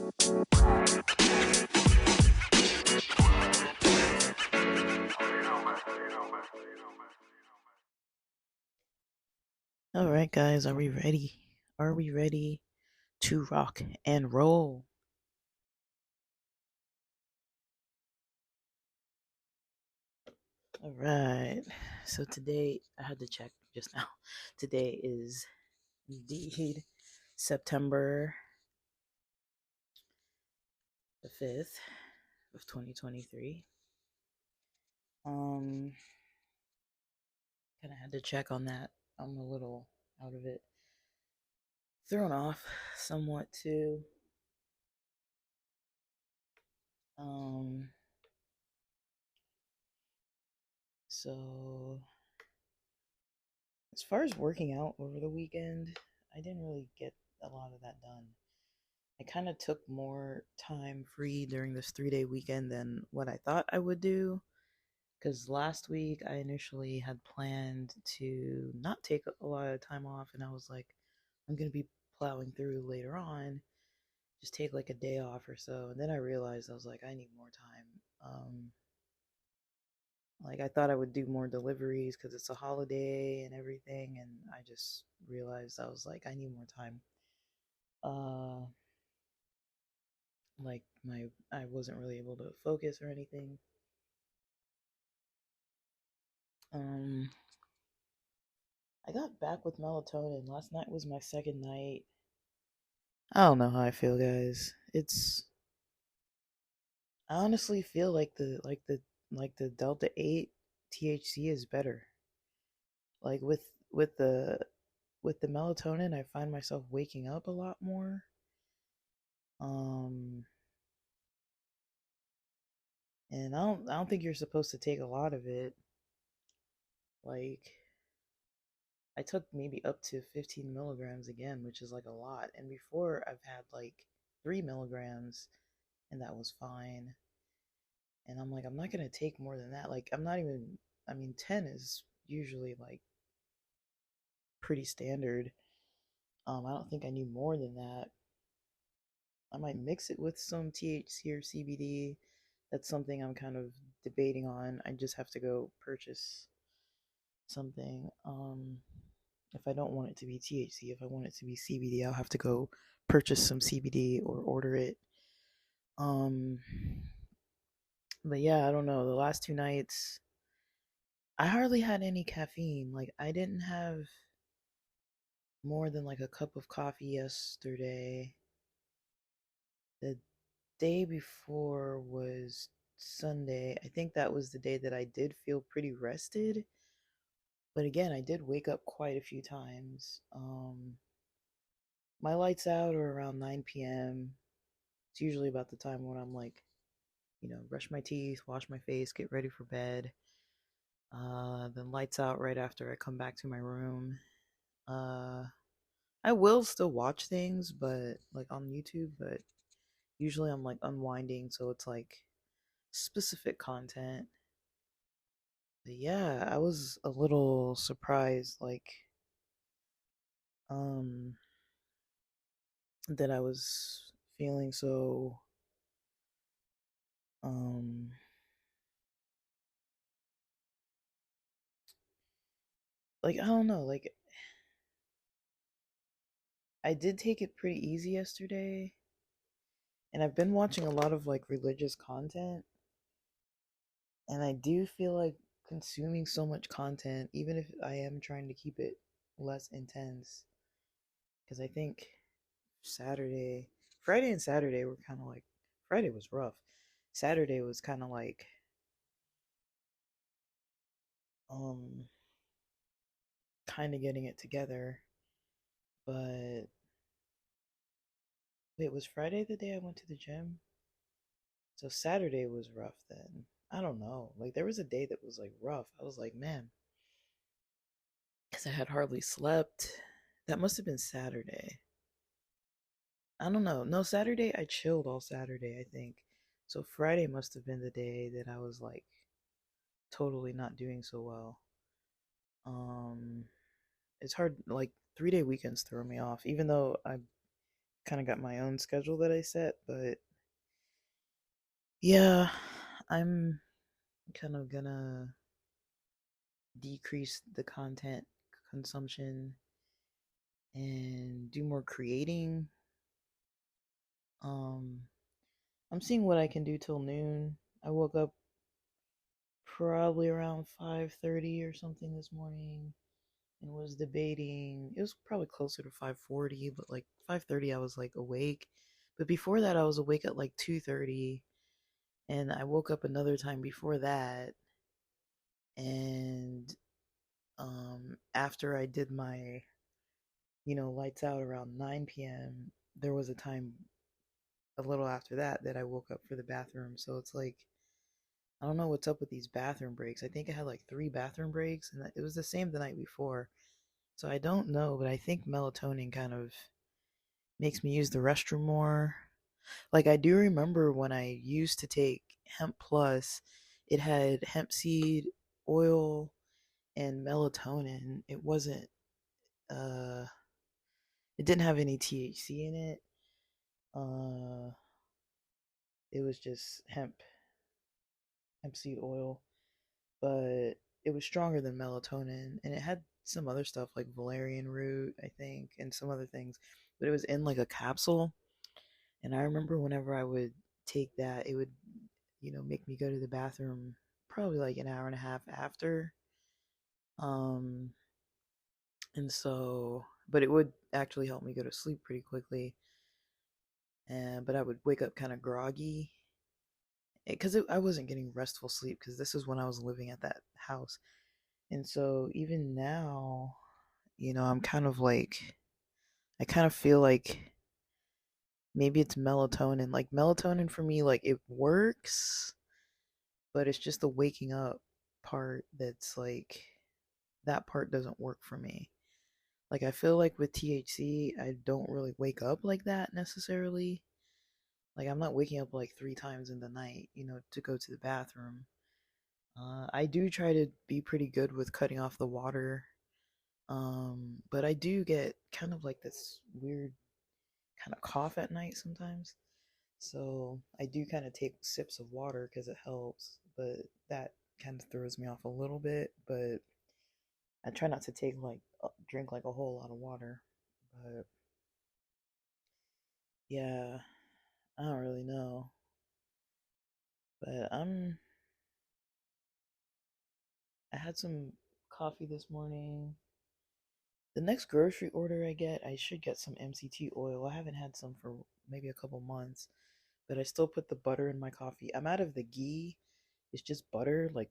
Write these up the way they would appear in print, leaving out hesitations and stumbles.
All right, guys, are we ready? Are we ready to rock and roll? All right. So today, I had to check just now. Today is indeed September the 5th of 2023. Um, kind of had to check on that. I'm a little out of it. Thrown off somewhat too. Um, so as far as working out over the weekend, I didn't really get a lot of that done. I kind of took more time free during this 3 day weekend than what I thought I would do. Because last week I initially had planned to not take a lot of time off, and I was like, I'm going to be plowing through later on, just take like a day off or so. And then I realized I was like, I need more time. Like I thought I would do more deliveries because it's a holiday and everything, and I just realized I was like, I need more time. Uh, like I wasn't really able to focus or anything. Um, I got back with melatonin. Last night was my second night. I don't know how I feel, guys. I honestly feel like the Delta 8 THC is better. Like with the melatonin, I find myself waking up a lot more. Um and I don't think you're supposed to take a lot of it. Like I took maybe up to 15 milligrams again, which is like a lot. And before I've had like 3 milligrams and that was fine. And I'm like, I'm not gonna take more than that. Like, I'm not even, I mean, 10 is usually like pretty standard. I don't think I need more than that. I might mix it with some THC or CBD. That's something I'm kind of debating on. I just have to go purchase something. If I don't want it to be THC, if I want it to be CBD, I'll have to go purchase some CBD or order it. Um, but yeah, I don't know. The last 2 nights, I hardly had any caffeine. Like, I didn't have more than like a cup of coffee yesterday. The day before was Sunday. I think that was the day that I did feel pretty rested. But again, I did wake up quite a few times. My lights out are around 9 p.m. It's usually about the time when I'm like, brush my teeth, wash my face, get ready for bed. Then lights out right after I come back to my room. Uh, I will still watch things, but like on YouTube, but usually I'm like unwinding, so it's like specific content. But yeah, I was a little surprised, like, um, that I was feeling so, um, like, I don't know, like, I did take it pretty easy yesterday, and I've been watching a lot of like religious content, and I do feel like consuming so much content, even if I am trying to keep it less intense, because I think Saturday, Friday and Saturday were kind of like, Friday was rough. Saturday was kind of like, um, kind of getting it together. But wait, was Friday the day I went to the gym? So Saturday was rough then. I don't know. Like there was a day that was like rough. I was like, man, because I had hardly slept. That must have been Saturday. I don't know. No, Saturday I chilled all Saturday, I think. So Friday must have been the day that I was like totally not doing so well. Um, it's hard. Like 3 day weekends throw me off, even though I kind of got my own schedule that I set, but yeah, I'm kind of gonna decrease the content consumption and do more creating. Um, I'm seeing what I can do till noon. I woke up probably around 5:30 or something this morning and was debating. It was probably closer to 5:40, but like 5:30 I was like awake. But before that I was awake at like 2:30, and I woke up another time before that, and after I did my, lights out around 9 p.m., there was a time a little after that that I woke up for the bathroom. So it's like I don't know what's up with these bathroom breaks. I think I had like 3 bathroom breaks, and it was the same the night before. So I don't know, but I think melatonin kind of makes me use the restroom more. Like I do remember when I used to take Hemp Plus, it had hemp seed oil and melatonin. Uh it didn't have any THC in it. Uh it was just hemp seed oil, but it was stronger than melatonin, and it had some other stuff like valerian root, I think, and some other things, but it was in like a capsule. And I remember whenever I would take that, it would, make me go to the bathroom probably like an hour and a half after. Um, and so, but it would actually help me go to sleep pretty quickly. And but I would wake up kind of groggy because I wasn't getting restful sleep because this is when I was living at that house. And so even now, I'm kind of like, I kind of feel like maybe it's melatonin. Like melatonin for me, like it works, but it's just the waking up part that's like that part doesn't work for me. Like I feel like with THC, I don't really wake up like that necessarily. Like I'm not waking up like 3 times in the night, to go to the bathroom. I do try to be pretty good with cutting off the water. But I do get kind of like this weird kind of cough at night sometimes. So I do kind of take sips of water because it helps, but that kind of throws me off a little bit. But I try not to drink like a whole lot of water. But yeah, I don't really know. But I had some coffee this morning. The next grocery order I get, I should get some MCT oil. I haven't had some for maybe a couple months, but I still put the butter in my coffee. I'm out of the ghee. It's just butter, like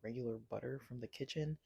regular butter from the kitchen.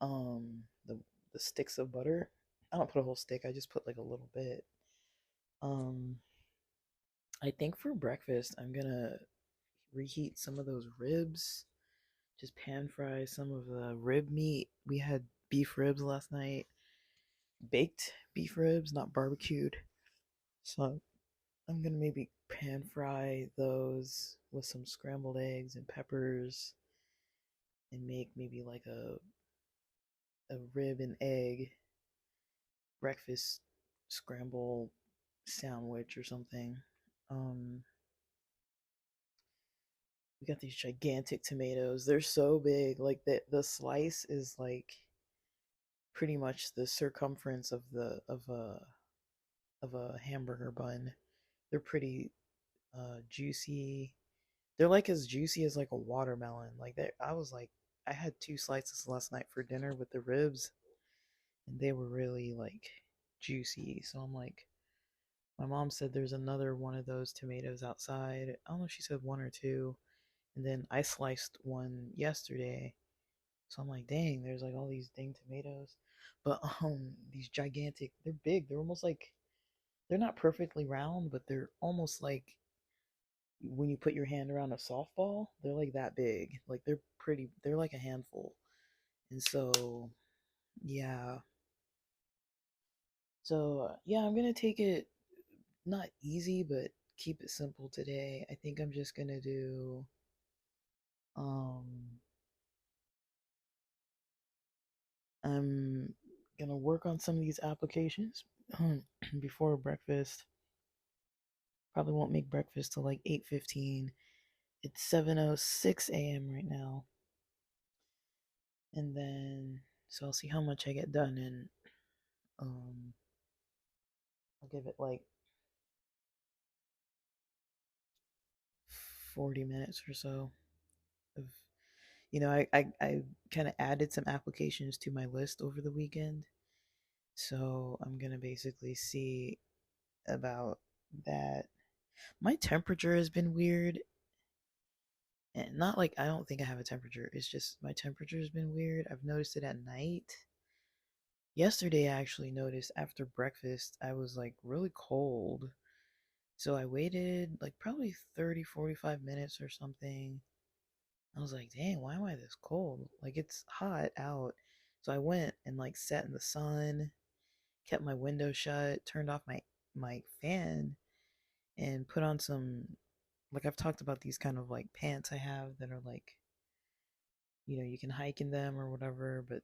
The sticks of butter. I don't put a whole stick. I just put like a little bit. Um, I think for breakfast I'm gonna reheat some of those ribs. Just pan fry some of the rib meat. We had beef ribs last night, baked beef ribs, not barbecued. So I'm gonna maybe pan fry those with some scrambled eggs and peppers and make maybe like a rib and egg breakfast scramble sandwich or something. Um, we got these gigantic tomatoes. They're so big. Like the slice is like pretty much the circumference of a hamburger bun. They're pretty juicy. They're like as juicy as like a watermelon. Like that, I was like, I had 2 slices last night for dinner with the ribs, and they were really like juicy. So I'm like, my mom said there's another one of those tomatoes outside. I don't know if she said one or two. And then I sliced one yesterday. So I'm like, dang, there's like all these dang tomatoes. But these gigantic, they're big. They're almost like they're not perfectly round, but they're almost like when you put your hand around a softball, they're like that big. Like they're like a handful. And so, yeah. So, yeah, I'm going to take it not easy, but keep it simple today. I think I'm just going to do um I'm going to work on some of these applications before breakfast. Probably won't make breakfast till like 8:15. It's 7:06 a.m. right now. And then so I'll see how much I get done and um I'll give it like 40 minutes or so of I kind of added some applications to my list over the weekend. So I'm going to basically see about that. My temperature has been weird. And not like I don't think I have a temperature. It's just my temperature has been weird. I've noticed it at night. Yesterday, I actually noticed after breakfast, I was like really cold. So I waited like probably 30, 45 minutes or something. I was like, dang, why am I this cold? Like it's hot out. So I went and like sat in the sun, kept my window shut, turned off my fan, and put on some, like I've talked about these kind of like pants I have that are like, you can hike in them or whatever, but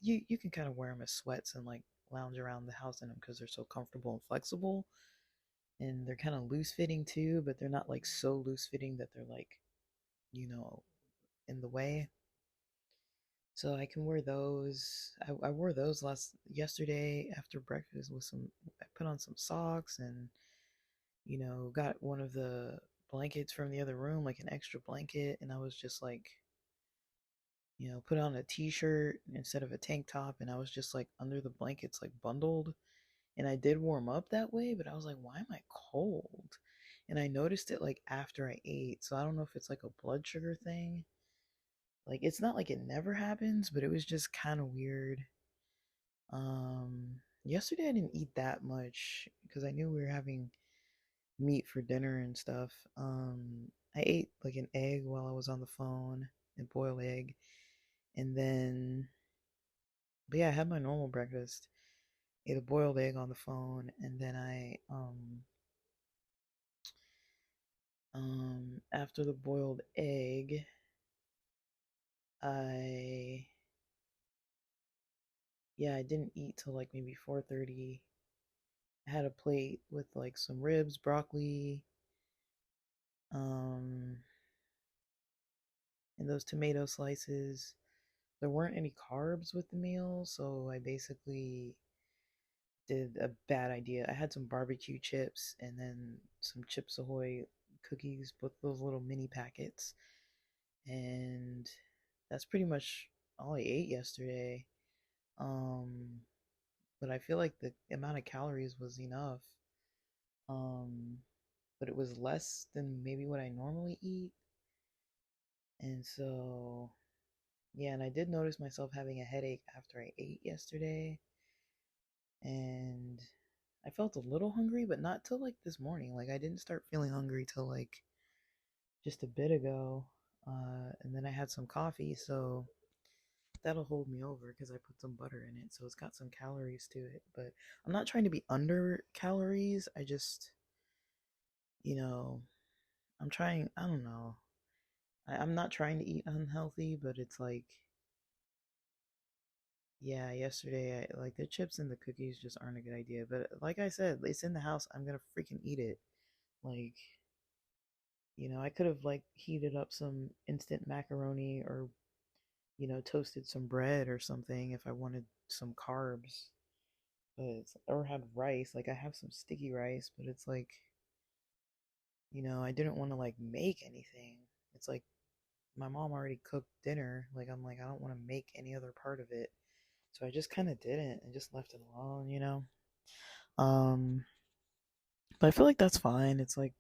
you can kind of wear them as sweats and like lounge around the house in them because they're so comfortable and flexible, and they're kind of loose fitting too, but they're not like so loose fitting that they're like, you know, in the way. So I can wear those. I wore those yesterday after breakfast with some. I put on some socks and got one of the blankets from the other room, like an extra blanket, and I was just like, put on a t-shirt instead of a tank top, and I was just like under the blankets, like bundled. And I did warm up that way, but I was like, why am I cold? And I noticed it like after I ate, so I don't know if it's like a blood sugar thing. Like it's not like it never happens, but it was just kind of weird. Yesterday I didn't eat that much because I knew we were having meat for dinner and stuff. I ate like an egg while I was on the phone, a boiled egg, and then, but yeah, I had my normal breakfast. Ate a boiled egg on the phone, and then after the boiled egg, I I didn't eat till like maybe 4:30. I had a plate with like some ribs, broccoli, um, and those tomato slices. There weren't any carbs with the meal, so I basically did a bad idea. I had some barbecue chips and then some Chips Ahoy cookies, both those little mini packets, and that's pretty much all I ate yesterday. Um, but I feel like the amount of calories was enough. Um, but it was less than maybe what I normally eat. And so, yeah, and I did notice myself having a headache after I ate yesterday. And I felt a little hungry, but not till like this morning. Like I didn't start feeling hungry till like just a bit ago. And then I had some coffee, so that'll hold me over because I put some butter in it. So it's got some calories to it. But I'm not trying to be under calories. I just, you know, I'm trying, I don't know. I'm not trying to eat unhealthy, but it's like, yeah, yesterday, like the chips and the cookies just aren't a good idea. But like I said, it's in the house. I'm gonna freaking eat it. Like, I could have like heated up some instant macaroni or, toasted some bread or something if I wanted some carbs. But or had rice. Like I have some sticky rice, but it's like, I didn't want to like make anything. It's like my mom already cooked dinner. Like I'm like I don't want to make any other part of it. So I just kind of didn't and just left it alone. Um, but I feel like that's fine. It's like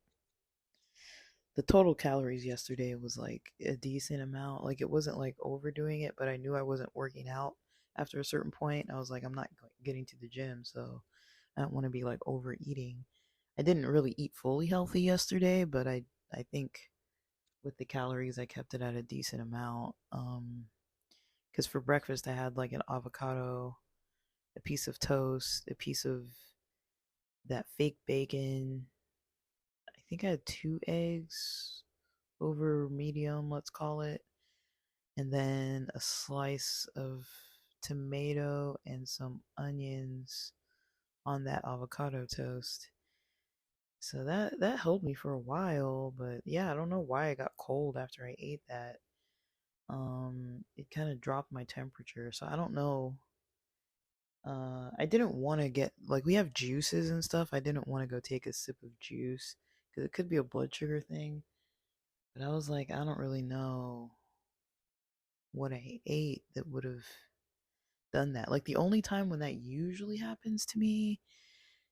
the total calories yesterday was like a decent amount. Like it wasn't like overdoing it, but I knew I wasn't working out after a certain point. I was like, I'm not getting to the gym, so I don't want to be like overeating. I didn't really eat fully healthy yesterday, but I think with the calories I kept it at a decent amount. Because for breakfast I had like an avocado, a piece of toast, a piece of that fake bacon. I think I had 2 eggs over medium, let's call it, and then a slice of tomato and some onions on that avocado toast. So that helped me for a while, but yeah, I don't know why I got cold after I ate that. It kind of dropped my temperature, so I don't know. I didn't want to get like we have juices and stuff. I didn't want to go take a sip of juice because it could be a blood sugar thing. But I was like, I don't really know what I ate that would have done that. Like the only time when that usually happens to me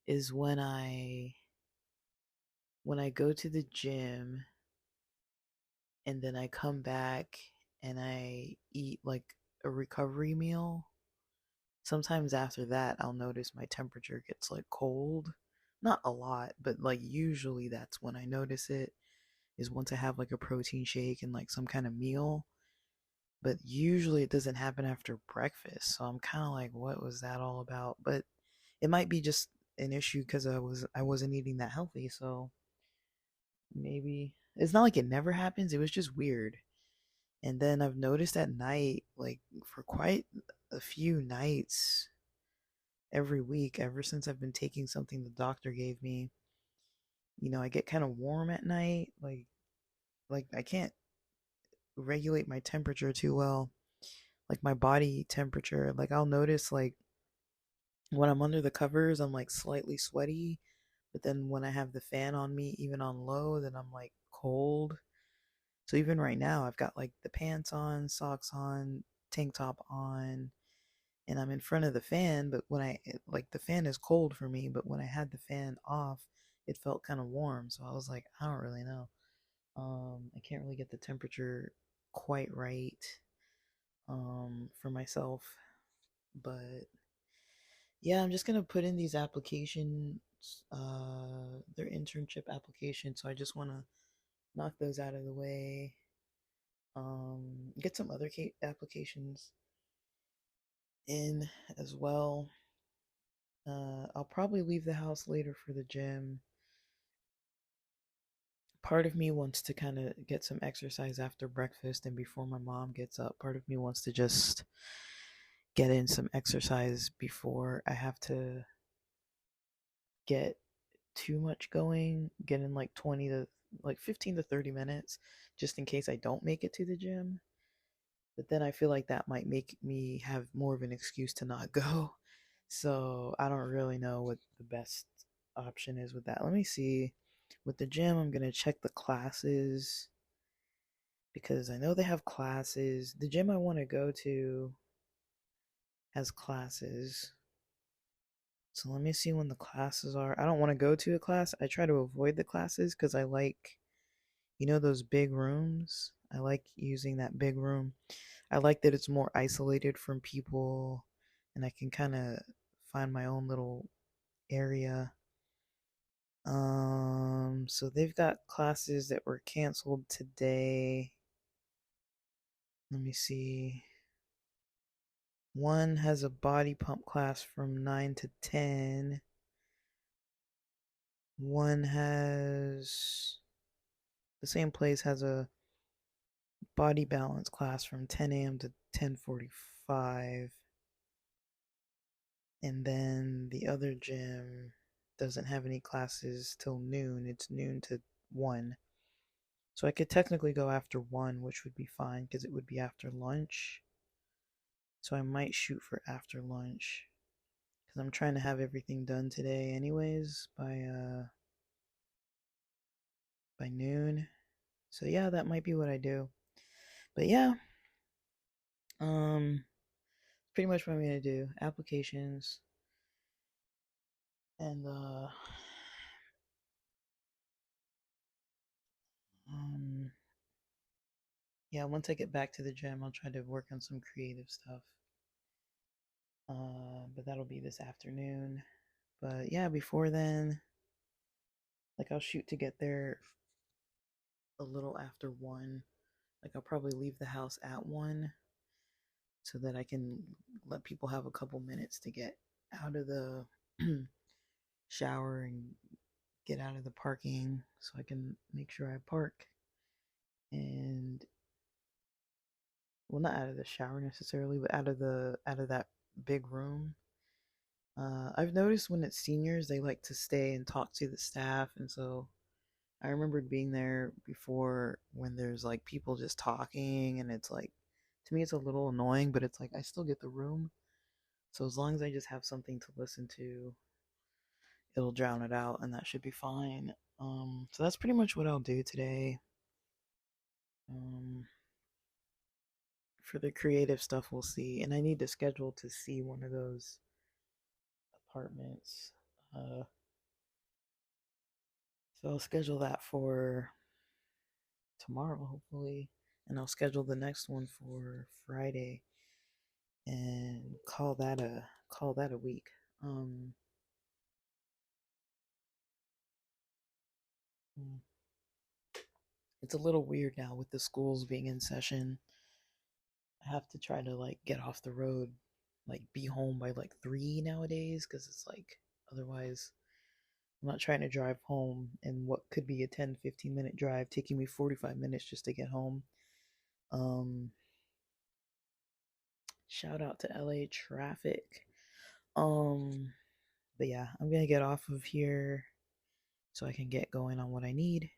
is when I go to the gym and then I come back and I eat like a recovery meal. Sometimes after that, I'll notice my temperature gets like cold. Not a lot, but like usually that's when I notice it is once I have like a protein shake and like some kind of meal. But usually it doesn't happen after breakfast. So I'm kind of like, what was that all about? But it might be just an issue because I wasn't eating that healthy. So maybe it's not like it never happens. It was just weird. And then I've noticed at night, like for quite a few nights every week, ever since I've been taking something the doctor gave me, I get kind of warm at night. Like I can't regulate my temperature too well. Like my body temperature. Like I'll notice like when I'm under the covers, I'm like slightly sweaty. But then when I have the fan on me, even on low, then I'm like cold. So even right now, I've got like the pants on, socks on, tank top on, and I'm in front of the fan. But like the fan is cold for me, but when I had the fan off, it felt kind of warm. So I was like, I don't really know. I can't really get the temperature quite right for myself. But yeah, I'm just gonna put in these applications, their internship applications. So I just want to knock those out of the way. Get some other applications in as well. I'll probably leave the house later for the gym. Part of me wants to kind of get some exercise after breakfast and before my mom gets up. Part of me wants to just get in some exercise before I have to get too much going, get in like 20 to like 15 to 30 minutes just in case I don't make it to the gym. But then I feel like that might make me have more of an excuse to not go. So I don't really know what the best option is with that. Let me see. With the gym, I'm going to check the classes because I know they have classes. The gym I want to go to has classes. So let me see when the classes are. I don't want to go to a class. I try to avoid the classes because I like, those big rooms. I like using that big room. I like that it's more isolated from people and I can kind of find my own little area. So they've got classes that were canceled today. Let me see. One has a body pump class from 9 to 10. One has the same place has a body balance class from 10 a.m. to 10:45. And then the other gym doesn't have any classes till noon. It's noon to 1. So I could technically go after 1, which would be fine because it would be after lunch. So I might shoot for after lunch because I'm trying to have everything done today anyways by noon. So yeah, that might be what I do. But yeah, um pretty much what I'm going to do. Applications and um yeah, once I get back to the gym, I'll try to work on some creative stuff. But that'll be this afternoon. But yeah, before then, like I'll shoot to get there a little after 1. Like I'll probably leave the house at 1 so that I can let people have a couple minutes to get out of the shower and get out of the parking so I can make sure I park and well not out of the shower necessarily but out of that big room I've noticed when it's seniors, they like to stay and talk to the staff, and so I remembered being there before when there's like people just talking, and it's like, to me, it's a little annoying, but it's like I still get the room. So as long as I just have something to listen to, it'll drown it out, and that should be fine. So that's pretty much what I'll do today. Um, for the creative stuff, we'll see. And I need to schedule to see one of those apartments. Uh, so I'll schedule that for tomorrow, hopefully, and I'll schedule the next one for Friday, and call that a week. Um, hmm, it's a little weird now with the schools being in session. I have to try to like get off the road, like be home by like 3 nowadays, because it's like otherwise I'm not trying to drive home in what could be a 10-15 minute drive, taking me 45 minutes just to get home. Um, Shout out to LA traffic. Um, but yeah, I'm gonna get off of here so I can get going on what I need.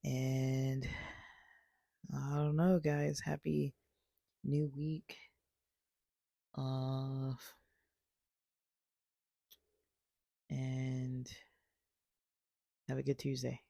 And I don't know, guys. Happy new week. Uh, and have a good Tuesday.